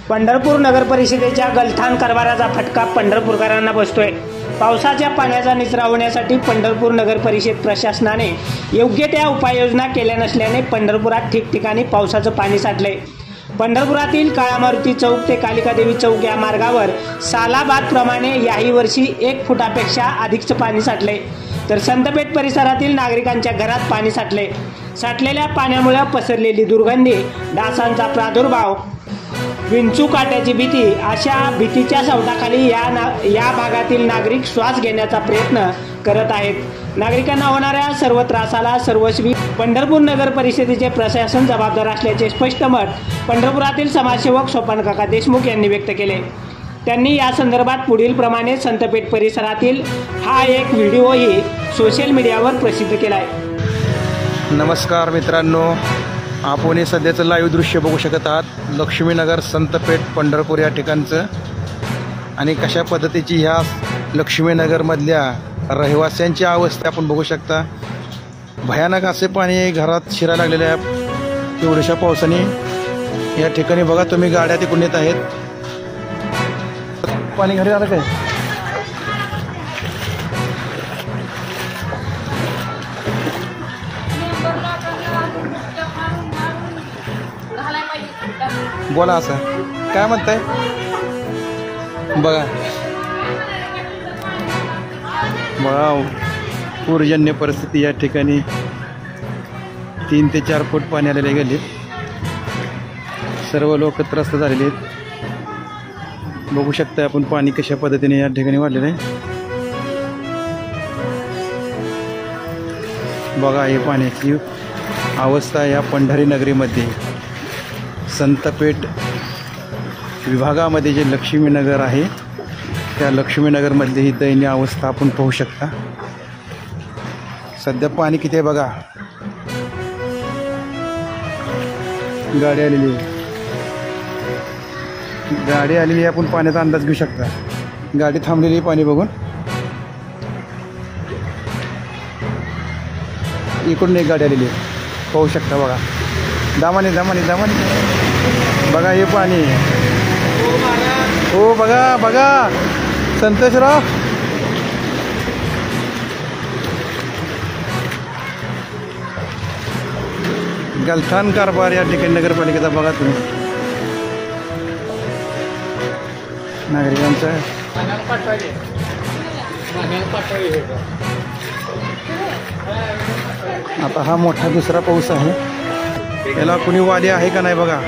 पंढरपूर नगर परिषदेच्या गलथान कारभाराचा फटका पंढरपूरकरांना बसतोय। पावसाच्या पाण्याचा निचरा होण्यासाठी पंढरपूर नगर परिषद प्रशासनाने योग्य त्या उपाययोजना केल्या नसल्याने पंढरपुरात ठिकठिकाणी पावसाचं पाणी साठले। पंढरपुरातील काळा मारुती चौक ते कालिका देवी चौक या मार्गावर सालाबादप्रमाणे याही वर्षी 1 फुटापेक्षा अधिकचं पाणी साठले, तर संतपेठ परिसरातील नागरिकांच्या घरात पाणी साठले। साठलेल्या पाण्यामुळे पसरलेली दुर्गंधी, डासांचा प्रादुर्भाव, विंचू काट्याची भीती अशा भीतीच्या सावटाखाली या भागातील नागरिक श्वास घेण्याचा प्रयत्न करत आहेत। नागरिकांना होणाऱ्या सर्व त्रासाला सर्वस्वी पंढरपूर नगर परिषदेचे प्रशासन जबाबदार असल्याचे स्पष्ट मत पंढरपुरातील समाजसेवक सोपान काका देशमुख यांनी व्यक्त केले। त्यांनी या संदर्भात पुढील प्रमाणे संतपेठ परिसरातील हा एक व्हिडिओही सोशल मीडियावर प्रसिद्ध केला आहे। नमस्कार मित्रांनो, आपण हे सध्याचं लाईव्ह दृश्य बघू शकत आहात। लक्ष्मीनगर संतपेठ पंढरपूर या ठिकाणचं आणि कशा पद्धतीची ह्या लक्ष्मीनगरमधल्या रहिवाशांची अवस्था आपण बघू शकता। भयानक असे पाणी घरात शिरायला लागलेले आहे एवढ्याशा पावसाने। या ठिकाणी बघा तुम्ही, गाड्या तिकडून येत आहेत। पाणी घरी आलं काय? बोला, असं काय म्हणताय? बघा पूरजन्य परिस्थिती या ठिकाणी 3 ते 4 फूट पाणी आलेले गेले। सर्व लोक त्रस्त झालेले आहेत। बघू शकता आपण पाणी कशा पद्धतीने या ठिकाणी वाढलेलं आहे। बघा ही पाण्याची अवस्था या पंढरी नगरीमध्ये, संतपेठ विभागामध्ये जे लक्ष्मीनगर आहे त्या लक्ष्मीनगरमधली ही दयनीय अवस्था आपण पाहू शकता। सध्या पाणी किती आहे बघा। गाडी आलेली आहे, आपण पाण्याचा अंदाज घेऊ शकता। गाडी थांबलेली आहे पाणी बघून। इकडून एक गाडी आलेली आहे, पाहू शकता बघा। दामाने बघा हे पाणी। हो बघा संतोषराव, गलथान कारभार या ठिकाणी नगरपालिकेचा बघा तुम्ही। नागरिकांचा आता हा मोठा दुसरा पाऊस आहे, याला कुणी वाली आहे का नाही बघा।